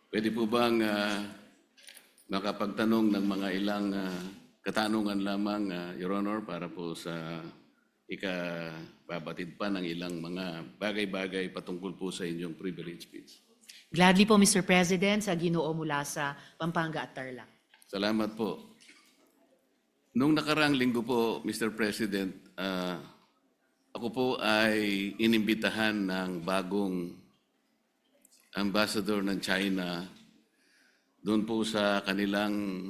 Pwede po bang makapagtanong ng mga ilang katanungan lamang, Your Honor, para po sa ikababatid pa ng ilang mga bagay-bagay patungkol po sa inyong privilege speech. Gladly po, Mr. President, sa Ginoo mula sa Pampanga at Tarlac. Salamat po. Nung nakaraang linggo po, Mr. President, ako po ay inimbitahan ng bagong ambassador ng China doon po sa kanilang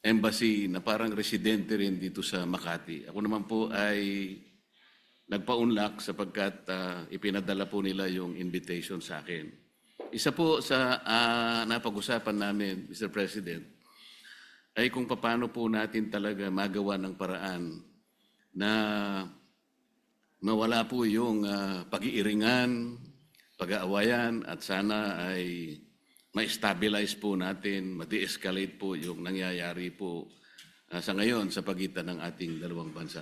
embassy na parang residente rin dito sa Makati. Ako naman po ay nagpa-unlock sapagkat ipinadala po nila yung invitation sa akin. Isa po sa napag-usapan namin, Mr. President, ay kung paano po natin talaga magawa ng paraan na mawala po yung pag-iiringan, pag-aawayan at sana ay ma-stabilize po natin, ma-de-escalate po yung nangyayari po sa ngayon sa pagitan ng ating dalawang bansa.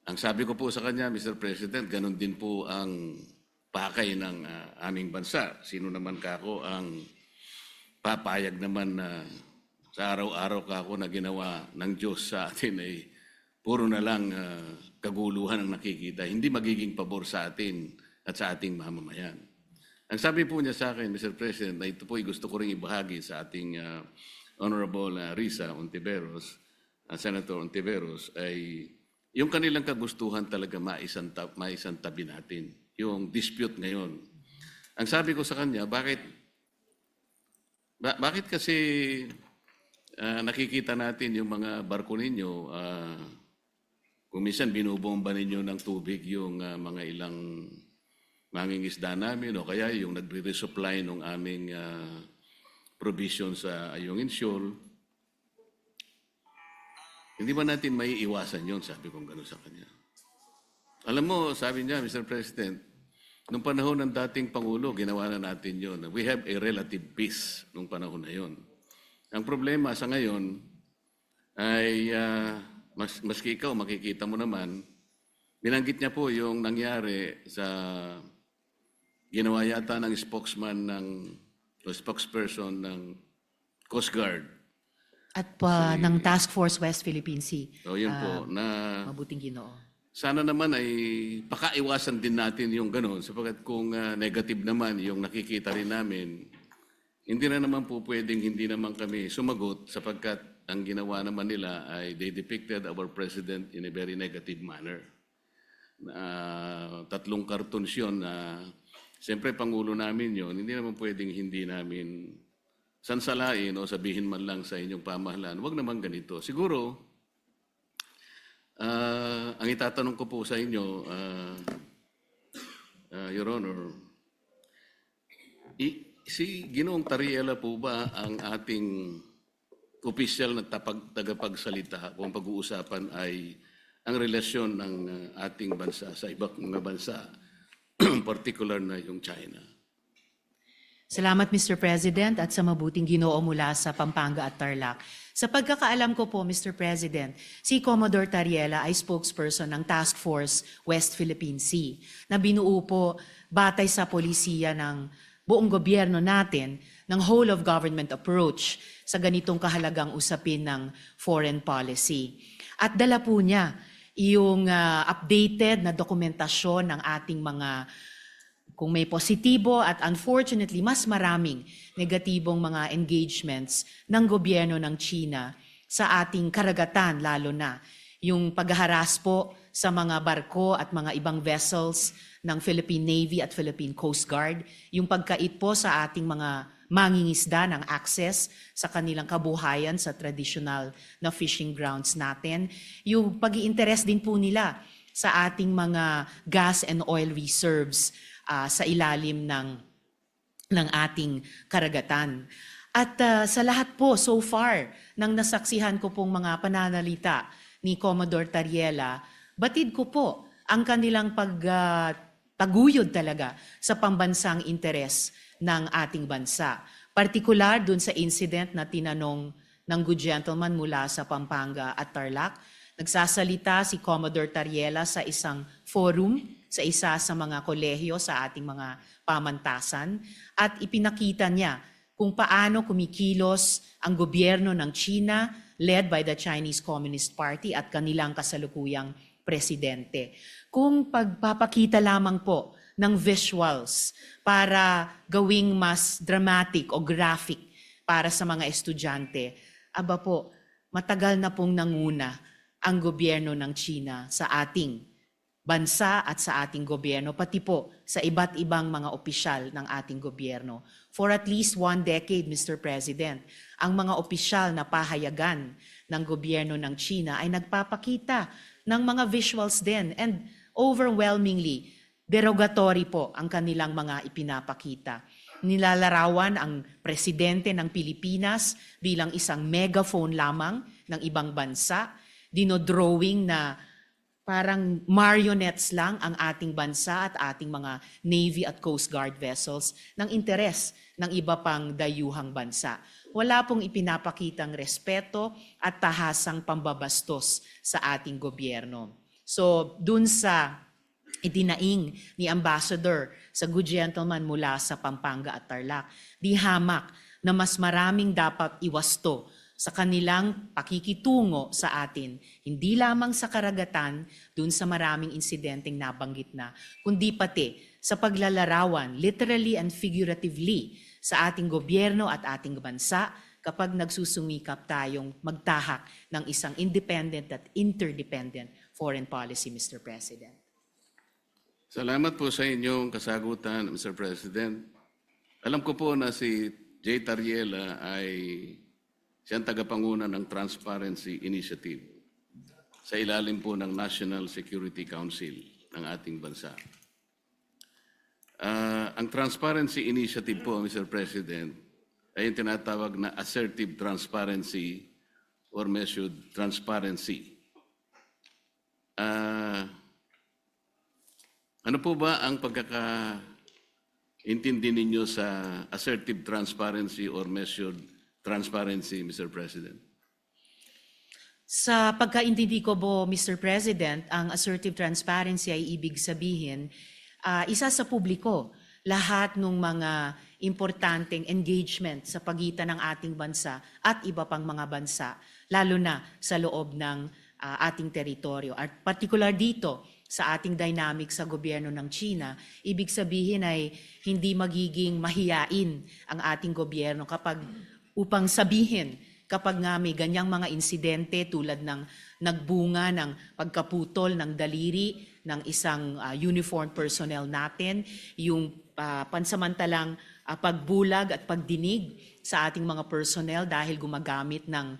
Ang sabi ko po sa kanya, Mr. President, ganun din po ang pakay ng aming bansa. Sino naman kako ang papayag naman na sa araw-araw kako na ginawa ng Diyos sa atin ay puro na lang kaguluhan ang nakikita. Hindi magiging pabor sa atin at sa ating mamamayan. Ang sabi po niya sa akin, Mr. President, na ito po ay gusto ko rin ibahagi sa ating Honorable Risa Ontiveros, Senator Ontiveros, ay yung kanilang kagustuhan talaga maisantabi natin, yung dispute ngayon. Ang sabi ko sa kanya, bakit kasi nakikita natin yung mga barko ninyo, kung minsan binubomba ninyo ng tubig yung mga ilang mangingisda namin o kaya yung nagre-resupply ng aming provision sa Ayungin Shoal. Hindi ba natin may iwasan yun? Sabi kong gano'n sa kanya. Alam mo, sabi niya, Mr. President, nung panahon ng dating Pangulo, ginawa na natin yun. We have a relative peace nung panahon na yun. Ang problema sa ngayon ay, maski ikaw, makikita mo naman, binanggit niya po yung nangyari sa ginawa yata ng spokesperson ng Coast Guard. At ng Task Force West Philippine Sea. So yun po, na Mabuting Ginoo. sana naman ay pakaiwasan din natin yung gano'n sapagkat kung negative naman yung nakikita rin namin, hindi na naman po pwedeng hindi naman kami sumagot sapagkat ang ginawa naman nila ay they depicted our president in a very negative manner. 3 cartoons yun na siyempre Pangulo namin yun, hindi naman pwedeng hindi namin sansalain o sabihin man lang sa inyong pamahalaan, huwag naman ganito. Siguro, ang itatanong ko po sa inyo, Your Honor, si Ginoong Tariela po ba ang ating opisyal na tagapagsalita kung pag-uusapan ay ang relasyon ng ating bansa sa ibang mga bansa, particular na yung China? Salamat, Mr. President, at sa mabuting Ginoo mula sa Pampanga at Tarlac. Sa pagkakaalam ko po, Mr. President, si Commodore Tariela ay spokesperson ng Task Force West Philippine Sea na binuo po batay sa polisiya ng buong gobyerno natin ng whole of government approach sa ganitong kahalagang usapin ng foreign policy. At dala po niya yung updated na dokumentasyon ng ating mga kung may positibo at unfortunately mas maraming negatibong mga engagements ng gobyerno ng China sa ating karagatan, lalo na yung paghaharas po sa mga barko at mga ibang vessels ng Philippine Navy at Philippine Coast Guard, yung pagkait po sa ating mga mangingisda ng access sa kanilang kabuhayan sa traditional na fishing grounds natin, yung pag-i-interest din po nila sa ating mga gas and oil reserves sa ilalim ng ating karagatan. At sa lahat po, so far, nang nasaksihan ko pong mga pananalita ni Commodore Tariela, batid ko po ang kanilang paguyod talaga sa pambansang interes ng ating bansa. Partikular dun sa incident na tinanong ng good gentleman mula sa Pampanga at Tarlac, nagsasalita si Commodore Tariela sa isang forum sa isa sa mga kolehiyo sa ating mga pamantasan at ipinakita niya kung paano kumikilos ang gobyerno ng China led by the Chinese Communist Party at kanilang kasalukuyang presidente. Kung pagpapakita lamang po ng visuals para gawing mas dramatic o graphic para sa mga estudyante, aba po, matagal na pong nanguna ang gobyerno ng China sa ating bansa at sa ating gobyerno, pati po sa iba't ibang mga opisyal ng ating gobyerno. For at least 1 decade, Mr. President, ang mga opisyal na pahayagan ng gobyerno ng China ay nagpapakita ng mga visuals din and overwhelmingly derogatory po ang kanilang mga ipinapakita. Nilalarawan ang presidente ng Pilipinas bilang isang megaphone lamang ng ibang bansa, dinodrawing na parang marionettes lang ang ating bansa at ating mga Navy at Coast Guard vessels ng interes ng iba pang dayuhang bansa. Wala pong ipinapakitang respeto at tahasang pambabastos sa ating gobyerno. So, dun sa idinaing ni Ambassador sa good gentleman mula sa Pampanga at Tarlac, di hamak na mas maraming dapat iwasto sa kanilang pakikitungo sa atin, hindi lamang sa karagatan, dun sa maraming insidenteng nabanggit na, kundi pati sa paglalarawan, literally and figuratively, sa ating gobyerno at ating bansa kapag nagsusumikap tayong magtahak ng isang independent at interdependent foreign policy, Mr. President. Salamat po sa inyong kasagutan, Mr. President. Alam ko po na si Jay Tariela ay siyang tagapanguna ng Transparency Initiative sa ilalim po ng National Security Council ng ating bansa. Ang Transparency Initiative po, Mr. President, ay yung tinatawag na assertive transparency or measured transparency. Ano po ba ang pagkakaintindi ninyo sa assertive transparency or measured transparency, Mr. President? Sa pagkaintindi ko po, Mr. President, ang assertive transparency ay ibig sabihin, isa sa publiko, lahat ng mga importanteng engagement sa pagitan ng ating bansa at iba pang mga bansa, lalo na sa loob ng ating teritoryo. At particular dito, sa ating dynamic sa gobyerno ng China, ibig sabihin ay hindi magiging mahiyain ang ating gobyerno upang sabihin kapag nga may ganyang mga insidente tulad ng nagbunga ng pagkaputol ng daliri ng isang uniformed personnel natin, yung pansamantalang pagbulag at pagdinig sa ating mga personnel dahil gumagamit ng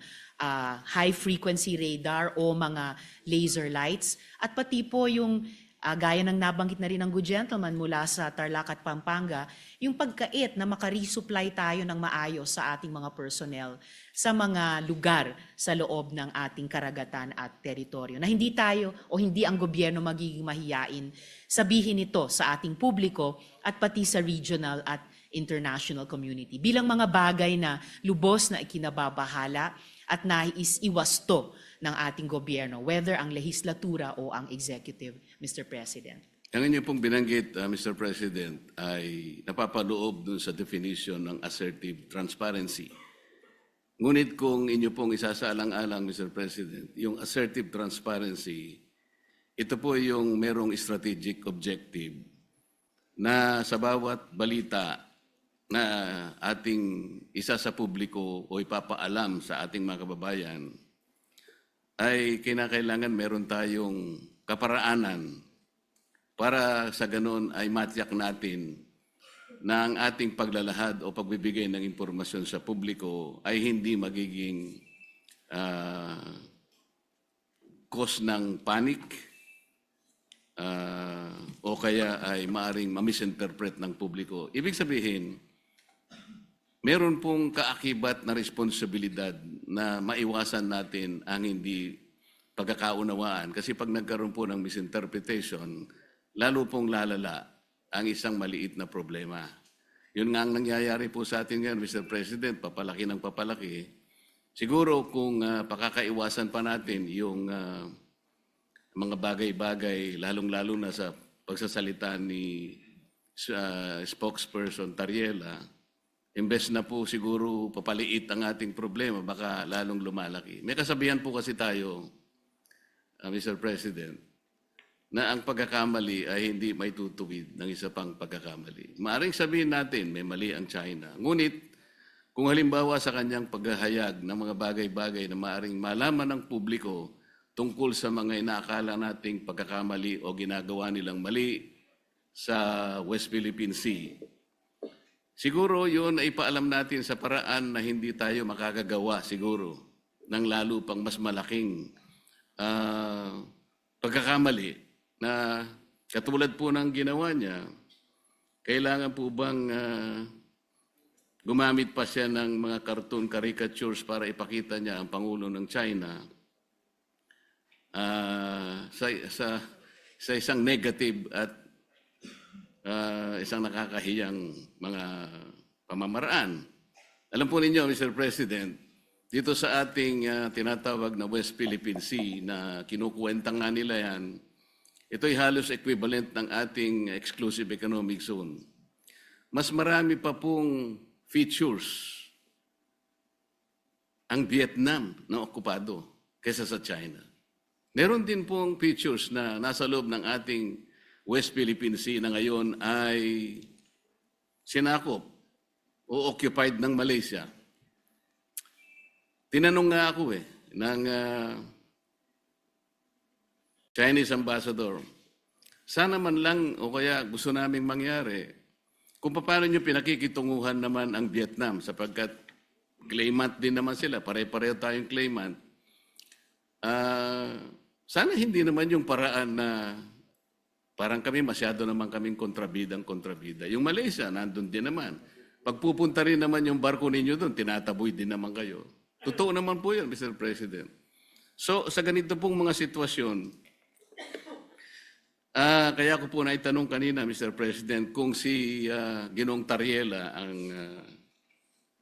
high-frequency radar o mga laser lights. At pati po yung, gaya ng nabanggit na rin ng good gentleman mula sa Tarlac at Pampanga, yung pagkait na makaresupply tayo ng maayos sa ating mga personnel sa mga lugar sa loob ng ating karagatan at teritoryo. Na hindi tayo o hindi ang gobyerno magiging mahiyain sabihin ito sa ating publiko at pati sa regional at international community. Bilang mga bagay na lubos na ikinababahala at nais iwasto ng ating gobyerno, whether ang lehislatura o ang executive, Mr. President. Ang inyo pong binanggit, Mr. President, ay napapaloob dun sa definition ng assertive transparency. Ngunit kung inyo pong isasaalang-alang, Mr. President, yung assertive transparency, ito po yung merong strategic objective na sa bawat balita na ating isa sa publiko o ipapaalam sa ating mga kababayan, ay kinakailangan meron tayong kaparaanan para sa ganon ay matiyak natin na ang ating paglalahad o pagbibigay ng impormasyon sa publiko ay hindi magiging cause ng panic o kaya ay maaring ma-misinterpret ng publiko. Ibig sabihin, meron pong kaakibat na responsibilidad na maiwasan natin ang hindi pagkakaunawaan. Kasi pag nagkaroon po ng misinterpretation, lalo pong lalala ang isang maliit na problema. Yun nga ang nangyayari po sa atin ngayon, Mr. President, papalaki ng papalaki. Siguro kung pakakaiwasan pa natin yung mga bagay-bagay, lalong-lalo na sa pagsasalita ni spokesperson Tariela, imbes na po siguro papaliit ang ating problema, baka lalong lumalaki. May kasabihan po kasi tayo, Mr. President, na ang pagkakamali ay hindi may tutuwid ng isa pang pagkakamali. Maaring sabihin natin, may mali ang China. Ngunit, kung halimbawa sa kanyang paghahayag ng mga bagay-bagay na maaring malaman ng publiko tungkol sa mga inaakala nating pagkakamali o ginagawa nilang mali sa West Philippine Sea, siguro yun ay ipaalam natin sa paraan na hindi tayo makakagawa siguro ng lalo pang mas malaking pagkakamali na katulad po ng ginawa niya. Kailangan po bang gumamit pa siya ng mga cartoon caricatures para ipakita niya ang Pangulo ng China sa isang negative at isang nakakahiyang mga pamamaraan. Alam po ninyo, Mr. President, dito sa ating tinatawag na West Philippine Sea na kinukuwenta nga nila yan, ito'y halos equivalent ng ating exclusive economic zone. Mas marami pa pong features ang Vietnam na okupado kaysa sa China. Meron din pong features na nasa loob ng ating West Philippine Sea na ngayon ay sinakop o occupied ng Malaysia. Tinanong nga ako ng Chinese ambassador, sana man lang o kaya gusto naming mangyari kung paano nyo pinakikitunguhan naman ang Vietnam sapagkat claimant din naman sila, pare-pareho tayong claimant. Sana hindi naman yung paraan na parang kami masyado naman kaming kontrabida. Yung Malaysia, nandun din naman. Pagpupunta rin naman yung barko ninyo doon, tinataboy din naman kayo. Totoo naman po yun, Mr. President. So, sa ganito pong mga sitwasyon, kaya ko po naitanong kanina, Mr. President, kung si Ginoong Tariela ang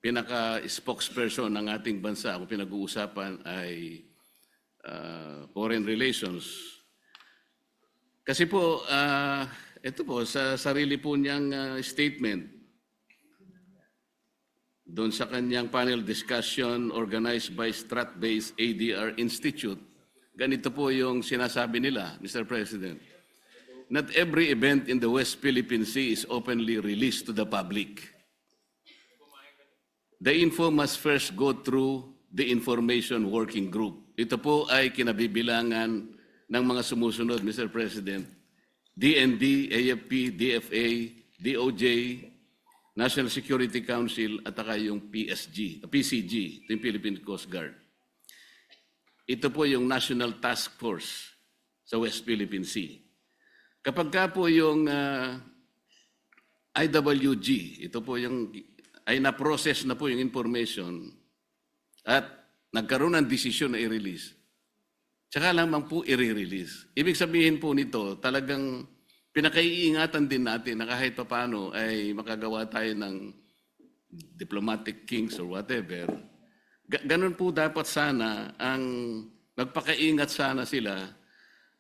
pinaka-spokesperson ng ating bansa, kung pinag-uusapan ay foreign relations. Kasi po, ito po, sa sarili po niyang statement, doon sa kanyang panel discussion organized by Strat-based ADR Institute, ganito po yung sinasabi nila, Mr. President. Not every event in the West Philippine Sea is openly released to the public. The info must first go through the Information Working Group. Ito po ay kinabibilangan ng mga sumusunod, Mr. President. DND, AFP, DFA, DOJ, National Security Council, at saka yung PCG, yung Philippine Coast Guard. Ito po yung National Task Force sa West Philippine Sea. Kapag ka po yung IWG, ito po yung, ay na-process na po yung information at nagkaroon ng desisyon na i-release, tsaka lamang po i-release. Ibig sabihin po nito, talagang pinakaiingatan din natin na kahit paano ay makagawa tayo ng diplomatic kings or whatever. Ganun po dapat sana ang magpakaingat sana sila.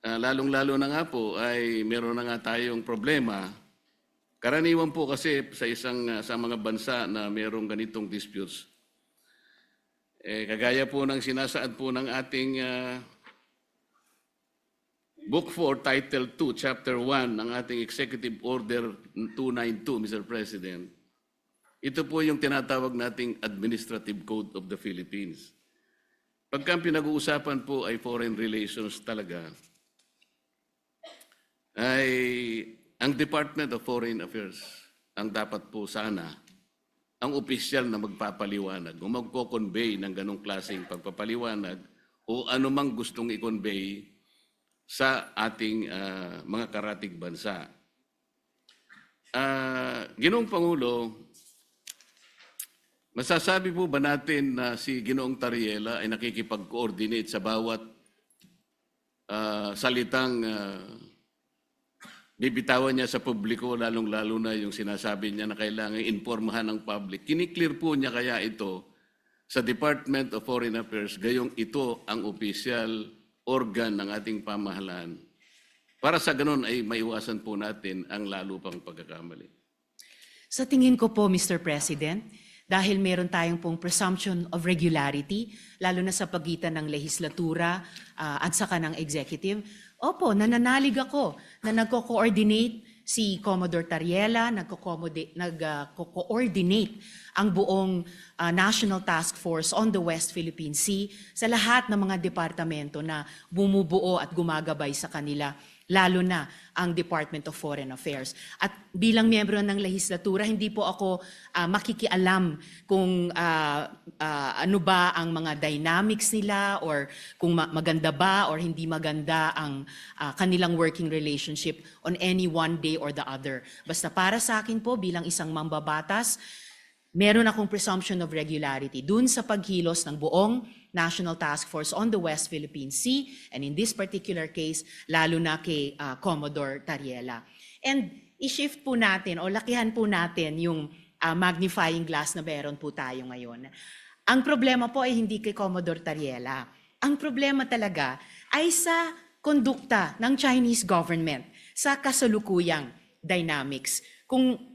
Lalong-lalo na nga po ay meron na nga tayong problema. Karaniwan po kasi sa mga bansa na merong ganitong disputes. Kagaya po ng sinasaad po ng ating Book 4, Title 2, Chapter 1 ng ating Executive Order 292, Mr. President. Ito po yung tinatawag nating Administrative Code of the Philippines. Pagka pinag-uusapan po ay foreign relations talaga, ay ang Department of Foreign Affairs ang dapat po sana ang opisyal na magpapaliwanag o magko-convey ng ganong klaseng pagpapaliwanag o anumang gustong i-convey sa ating mga karatig bansa. Ginoong Pangulo, masasabi po ba natin na si Ginoong Tariela ay nakikipag-coordinate sa bawat salitang bibitawan niya sa publiko, lalong-lalo na yung sinasabi niya na kailangan informahan ng public. Kiniklear po niya kaya ito sa Department of Foreign Affairs, gayong ito ang official organ ng ating pamahalaan para sa ganun ay maiwasan po natin ang lalo pang pagkakamali. Sa tingin ko po, Mr. President, dahil meron tayong pong presumption of regularity, lalo na sa pagitan ng lehislatura at saka ng executive, opo, nananalig ako na nagko-coordinate si Commodore Tariela, nagko-coordinate ang buong National Task Force on the West Philippine Sea sa lahat ng mga departamento na bumubuo at gumagabay sa kanila, lalo na ang Department of Foreign Affairs. At bilang miyembro ng lehislatura, hindi po ako makikialam kung ano ba ang mga dynamics nila or kung maganda ba or hindi maganda ang kanilang working relationship on any one day or the other. Basta para sa akin po, bilang isang mambabatas, meron akong presumption of regularity dun sa paghilos ng buong National Task Force on the West Philippine Sea, and in this particular case, lalo na kay Commodore Tariela. And i-shift po natin o lakihan po natin yung magnifying glass na meron po tayo ngayon. Ang problema po ay hindi kay Commodore Tariela. Ang problema talaga ay sa kondukta ng Chinese government sa kasalukuyang dynamics. Kung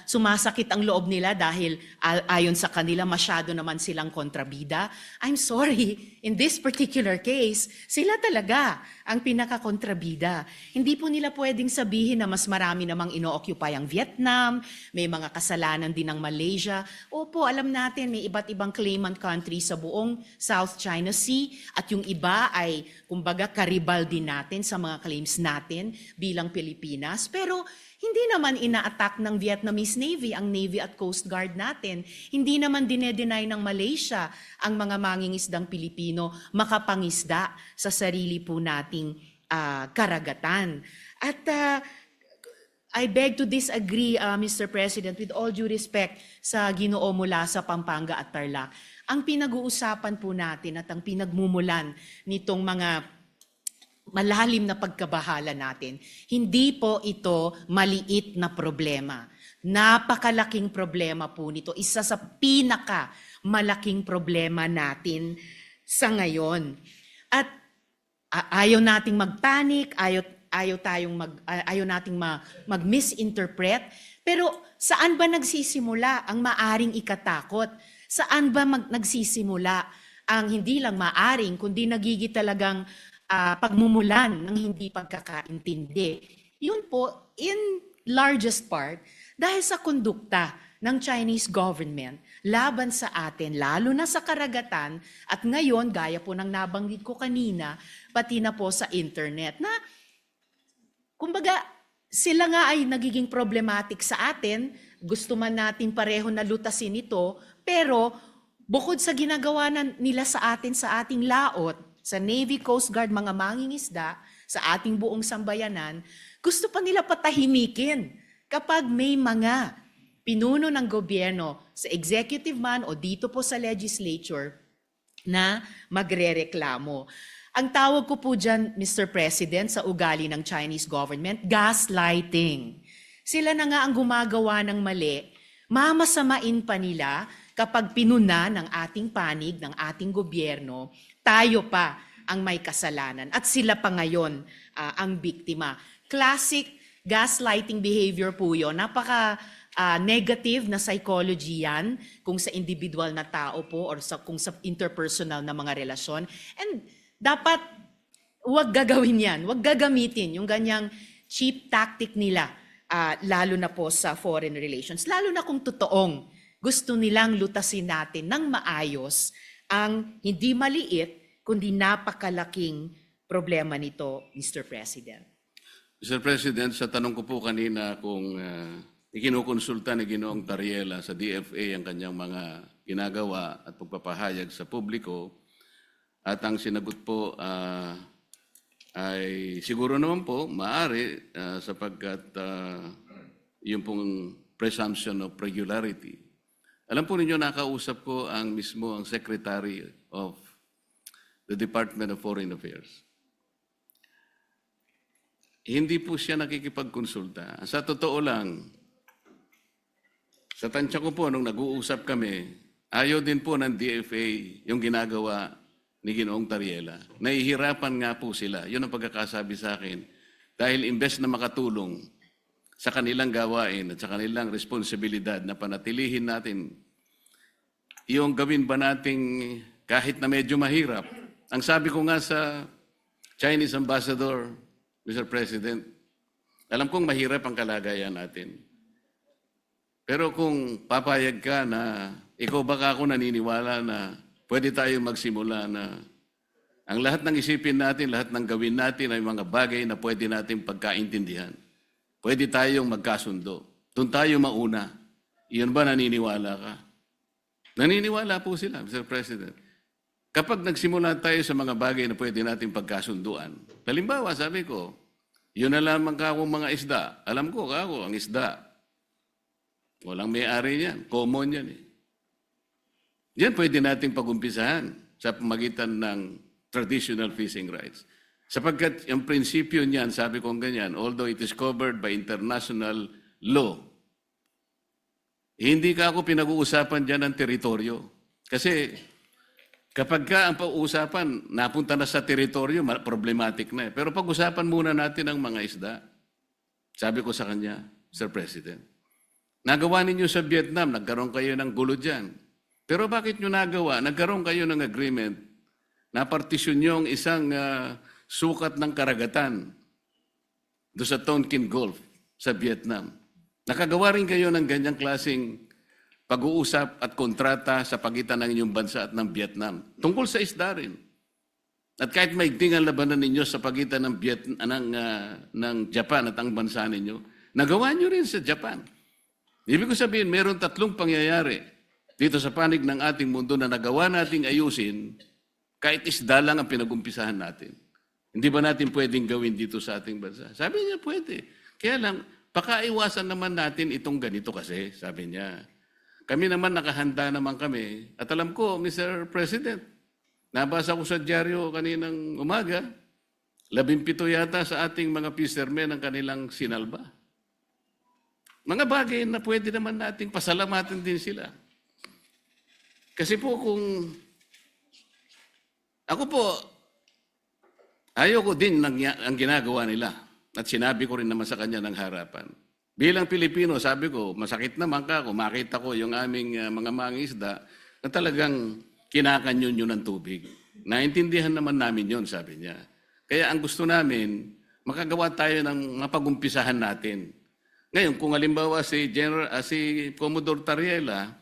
sumasakit ang loob nila dahil ayon sa kanila masyado naman silang kontrabida. I'm sorry, in this particular case, sila talaga ang pinaka-kontrabida. Hindi po nila pwedeng sabihin na mas marami namang ino-occupy ang Vietnam, may mga kasalanan din ng Malaysia. Opo, alam natin may iba't ibang claimant country sa buong South China Sea at yung iba ay kumbaga karibal din natin sa mga claims natin bilang Pilipinas. Pero hindi naman ina-attack ng Vietnamese Navy ang Navy at Coast Guard natin. Hindi naman dinedenay ng Malaysia ang mga mangingisdang Pilipino makapangisda sa sarili po nating karagatan. At I beg to disagree, Mr. President, with all due respect sa Ginoo mula sa Pampanga at Tarlac. Ang pinag-uusapan po natin at ang pinagmumulan nitong mga malalim na pagkabahala natin, hindi po ito maliit na problema. Napakalaking problema po nito. Isa sa malaking problema natin sa ngayon. At ayaw nating magpanic, ayaw nating mag-misinterpret. Pero saan ba nagsisimula ang maaring ikatakot? Saan ba nagsisimula ang hindi lang maaring, kundi nagigit talagang pagmumulan ng hindi pagkakaintindi? Yun po, in largest part, dahil sa kondukta ng Chinese government laban sa atin, lalo na sa karagatan, at ngayon, gaya po ng nabanggit ko kanina, pati na po sa internet, na kumbaga, sila nga ay nagiging problematic sa atin, gusto man natin pareho na lutasin ito, pero bukod sa ginagawa nila sa atin sa ating laot, sa Navy, Coast Guard, mga mangingisda, sa ating buong sambayanan, gusto pa nila patahimikin kapag may mga pinuno ng gobyerno sa executive man o dito po sa legislature na magrereklamo. Ang tawag ko po dyan, Mr. President, sa ugali ng Chinese government, gaslighting. Sila na nga ang gumagawa ng mali, mamasamain pa nila kapag pinuna ng ating panig, ng ating gobyerno, tayo pa ang may kasalanan at sila pa ngayon ang biktima. Classic gaslighting behavior po yun. Napaka-negative na psychology yan kung sa individual na tao po or kung sa interpersonal na mga relasyon. And dapat huwag gagawin yan, huwag gagamitin yung ganyang cheap tactic nila, lalo na po sa foreign relations. Lalo na kung totoong gusto nilang lutasin natin ng maayos ang hindi maliit, kundi napakalaking problema nito, Mr. President. Mr. President, sa tanong ko po kanina kung ikinukonsulta ni Ginoong Tariela sa DFA ang kanyang mga ginagawa at pagpapahayag sa publiko, at ang sinagot po ay siguro naman po, maaari sapagkat yung pong presumption of regularity. Alam po ninyo, nakausap ko ang Secretary of the Department of Foreign Affairs. Hindi po siya nakikipagkonsulta. Sa totoo lang, sa tansya ko po, nung nag-uusap kami, ayaw din po ng DFA yung ginagawa ni Ginoong Tariela. Nahihirapan nga po sila. Yun ang pagkakasabi sa akin. Dahil imbes na makatulong sa kanilang gawain at sa kanilang responsibilidad na panatilihin natin, yung gawin ba nating kahit na medyo mahirap. Ang sabi ko nga sa Chinese Ambassador, Mr. President, alam kong mahirap ang kalagayan natin. Pero kung papayag ka na, ikaw baka ako naniniwala na pwede tayo magsimula na ang lahat ng isipin natin, lahat ng gawin natin ay mga bagay na pwede natin pagkaintindihan. Pwede tayong magkasundo. Doon tayo mauna. Iyon ba naniniwala ka? Naniniwala po sila, Mr. President. Kapag nagsimula tayo sa mga bagay na pwede natin pagkasunduan, halimbawa, sabi ko, yun na lamang ka akong mga isda. Alam ko, ako, ang isda. Walang may-ari niyan. Common yan eh. Yan pwede natin pag-umpisahan sa pamagitan ng traditional fishing rights. Sapagkat yung prinsipyo niyan, sabi kong ganyan, although it is covered by international law, hindi ka ako pinag-uusapan dyan ng teritoryo. Kasi kapag ka ang pag-uusapan, napunta na sa teritoryo, problematic na eh. Pero pag-usapan muna natin ang mga isda. Sabi ko sa kanya, Sir President, nagawa ninyo sa Vietnam, nagkaroon kayo ng gulo dyan. Pero bakit nyo nagawa? Nagkaroon kayo ng agreement na partisyon yung isang sukat ng karagatan doon sa Tonkin Gulf sa Vietnam. Nakagawa rin kayo ng ganyang klaseng pag-uusap at kontrata sa pagitan ng inyong bansa at ng Vietnam. Tungkol sa isda rin. At kahit maigting ang labanan ninyo sa pagitan ng, ng Japan at ang bansa ninyo, nagawa nyo rin sa Japan. Ibig ko sabihin, meron tatlong pangyayari dito sa panig ng ating mundo na nagawa nating ayusin kahit isda lang ang pinag-umpisahan natin. Hindi ba natin pwedeng gawin dito sa ating bansa? Sabi niya, pwede. Kaya lang, pakaiwasan naman natin itong ganito kasi, sabi niya. Kami naman nakahanda naman kami. At alam ko, Mr. President, nabasa ko sa dyaryo kaninang umaga, 17 yata sa ating mga fishermen ang kanilang sinalba. Mga bagay na pwede naman nating pasalamatan din sila. Kasi po kung ako po, ayoko din ang ginagawa nila. At sinabi ko rin naman sa kanya ng harapan. Bilang Pilipino, sabi ko, masakit naman ka kung makita ko yung aming mga mangisda na talagang kinakanyon yun ng tubig. Naintindihan naman namin yun, sabi niya. Kaya ang gusto namin, makagawa tayo ng mapag-umpisahan natin. Ngayon, kung halimbawa si Commodore Tariela,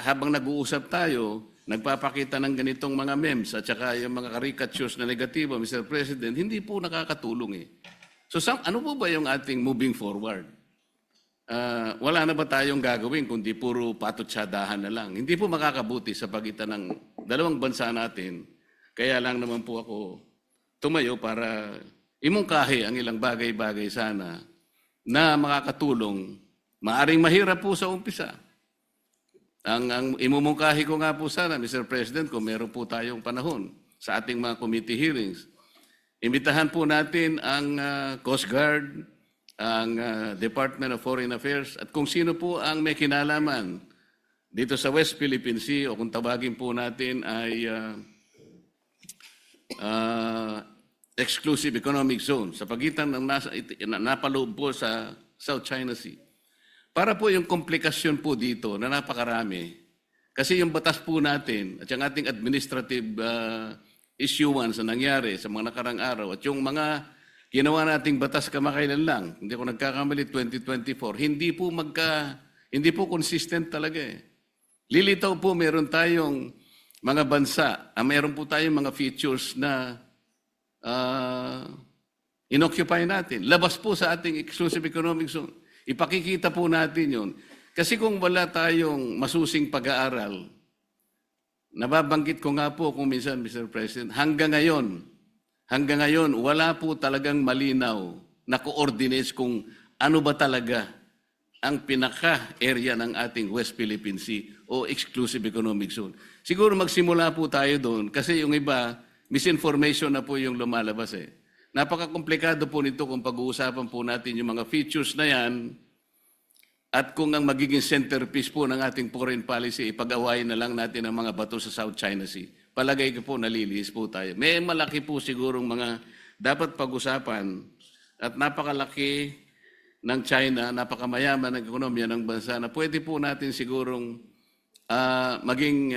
habang nag-uusap tayo, nagpapakita ng ganitong mga memes at saka yung mga caricatures na negatibo, Mr. President, hindi po nakakatulong eh. So ano po ba yung ating moving forward? Wala na ba tayong gagawin kundi puro patutsadahan na lang? Hindi po makakabuti sa pagitan ng dalawang bansa natin. Kaya lang naman po ako tumayo para imungkahi ang ilang bagay-bagay sana na makakatulong. Maaring mahirap po sa umpisa. Ang imumungkahi ko nga po sana, Mr. President, kung meron po tayong panahon sa ating mga committee hearings, imbitahan po natin ang Coast Guard, ang Department of Foreign Affairs, at kung sino po ang may kinalaman dito sa West Philippine Sea, o kung tawagin po natin ay Exclusive Economic Zone, sa pagitan ng napaloob po sa South China Sea. Para po yung komplikasyon po dito na napakarami, kasi yung batas po natin at yung ating administrative issuance na nangyari sa mga nakarang araw at yung mga ginawa nating batas kamakailan lang, hindi ko nagkakamali, 2024, hindi po consistent talaga eh. Lilitaw po, meron tayong mga bansa, meron po tayong mga features na inoccupy natin. Labas po sa ating exclusive economic zone. Ipakikita po natin yun. Kasi kung wala tayong masusing pag-aaral, nababanggit ko nga po kung minsan, Mr. President, hanggang ngayon, wala po talagang malinaw na coordinates kung ano ba talaga ang pinaka-area ng ating West Philippine Sea o Exclusive Economic Zone. Siguro magsimula po tayo doon kasi yung iba, misinformation na po yung lumalabas eh. Napaka-komplikado po nito kung pag-uusapan po natin yung mga features na yan at kung ang magiging centerpiece po ng ating foreign policy, ipag-awayin na lang natin ang mga bato sa South China Sea. palagay ko po nalilihis po tayo. May malaki po sigurong mga dapat pag-usapan at napakalaki ng China, napakamayaman ng ekonomiya ng bansa na pwede po natin sigurong maging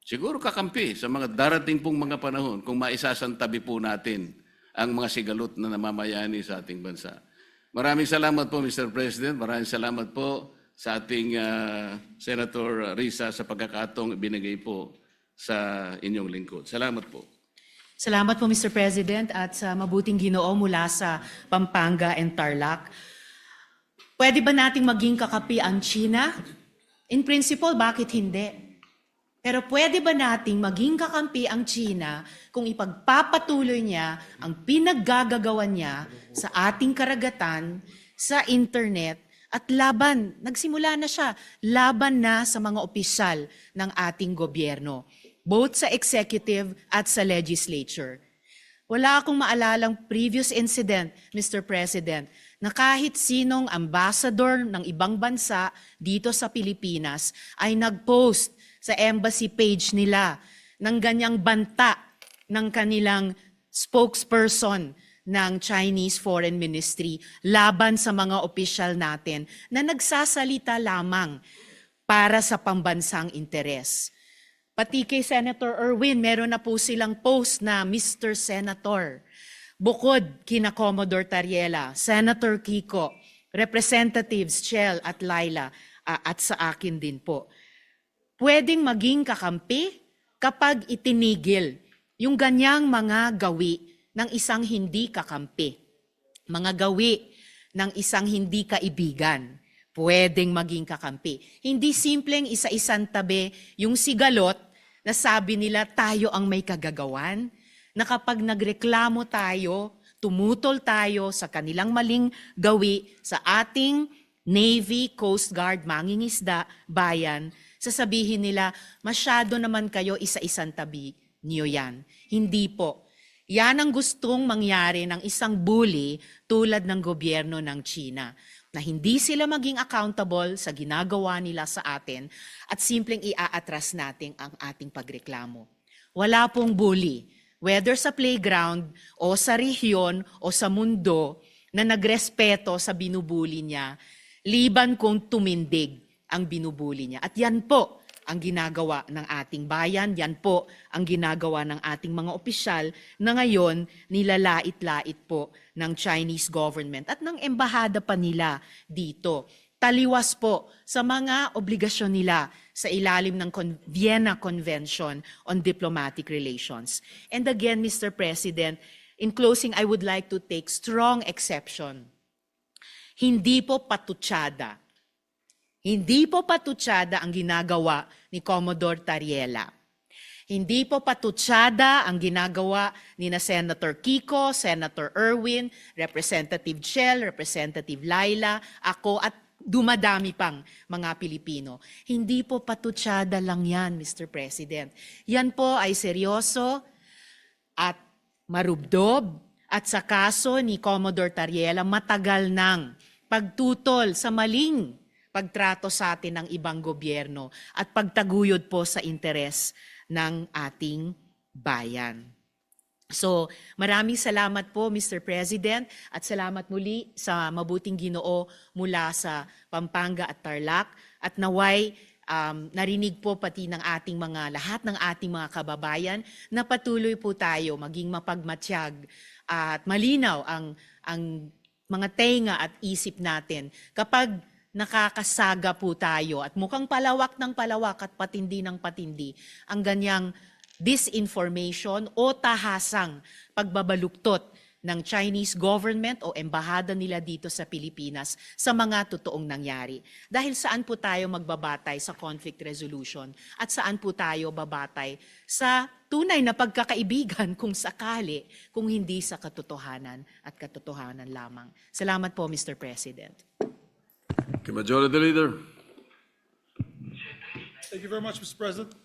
siguro kakampi sa mga darating pong mga panahon kung maisasantabi po natin ang mga sigalot na namamayani sa ating bansa. Maraming salamat po, Mr. President. Maraming salamat po sa ating Senator Risa sa pagkakataong ibinigay po sa inyong lingkod. Salamat po. Salamat po, Mr. President, at sa mabuting Ginoo mula sa Pampanga and Tarlac. Pwede ba nating maging kakapi ang China? In principle, bakit hindi? Pero pwede ba nating maging kakampi ang China kung ipagpapatuloy niya ang pinaggagawan niya sa ating karagatan, sa internet, at nagsimula na siya, laban na sa mga opisyal ng ating gobyerno, both sa executive at sa legislature. Wala akong maalalang previous incident, Mr. President, na kahit sinong ambassador ng ibang bansa dito sa Pilipinas ay nag-post sa embassy page nila ng ganyang banta ng kanilang spokesperson ng Chinese Foreign Ministry laban sa mga opisyal natin na nagsasalita lamang para sa pambansang interes. Pati kay Senator Erwin, meron na po silang post na Mr. Senator. Bukod kina Commodore Tariela, Senator Kiko, Representatives Chel at Laila, at sa akin din po. Pwedeng maging kakampi kapag itinigil yung ganyang mga gawi ng isang hindi kakampi. Mga gawi ng isang hindi kaibigan. Pwedeng maging kakampi. Hindi simpleng isa-isang tabi yung sigalot na sabi nila tayo ang may kagagawan, na kapag nagreklamo tayo, tumutol tayo sa kanilang maling gawi sa ating Navy, Coast Guard, mangingisda, bayan, sasabihin nila, masyado naman kayo isa-isang tabi niyo yan. Hindi po. Yan ang gustong mangyari ng isang bully tulad ng gobyerno ng China, na hindi sila maging accountable sa ginagawa nila sa atin at simpleng iaatras natin ang ating pagreklamo. Wala pong bully, whether sa playground o sa rehiyon o sa mundo, na nagrespeto sa binubuli niya, liban kung tumindig ang binubuli niya. At yan po ang ginagawa ng ating bayan, yan po ang ginagawa ng ating mga opisyal na ngayon nilalait-lait po ng Chinese government at ng embahada pa nila dito. Taliwas po sa mga obligasyon nila sa ilalim ng Vienna Convention on Diplomatic Relations. And again, Mr. President, in closing, I would like to take strong exception. Hindi po patutsada. Hindi po patutsada ang ginagawa ni Commodore Tariela. Hindi po patutsada ang ginagawa ni na Senator Kiko, Senator Erwin, Representative Chel, Representative Laila, ako at dumadami pang mga Pilipino. Hindi po patutsada lang yan, Mr. President. Yan po ay seryoso at marubdob at sa kaso ni Commodore Tariela matagal nang pagtutol sa maling pagtrato sa atin ng ibang gobyerno at pagtaguyod po sa interes ng ating bayan. So, maraming salamat po, Mr. President, at salamat muli sa mabuting Ginoo mula sa Pampanga at Tarlac, at naway narinig po pati ng ating lahat ng ating mga kababayan na patuloy po tayo maging mapagmatsyag at malinaw ang mga tenga at isip natin kapag nakakasaga po tayo at mukhang palawak ng palawak at patindi ng patindi ang ganyang disinformation o tahasang pagbabaluktot ng Chinese government o embahada nila dito sa Pilipinas sa mga totoong nangyari. Dahil saan po tayo magbabatay sa conflict resolution at saan po tayo babatay sa tunay na pagkakaibigan kung sakali, kung hindi sa katotohanan at katotohanan lamang. Salamat po, Mr. President. Okay, Majority Leader. Thank you very much, Mr. President.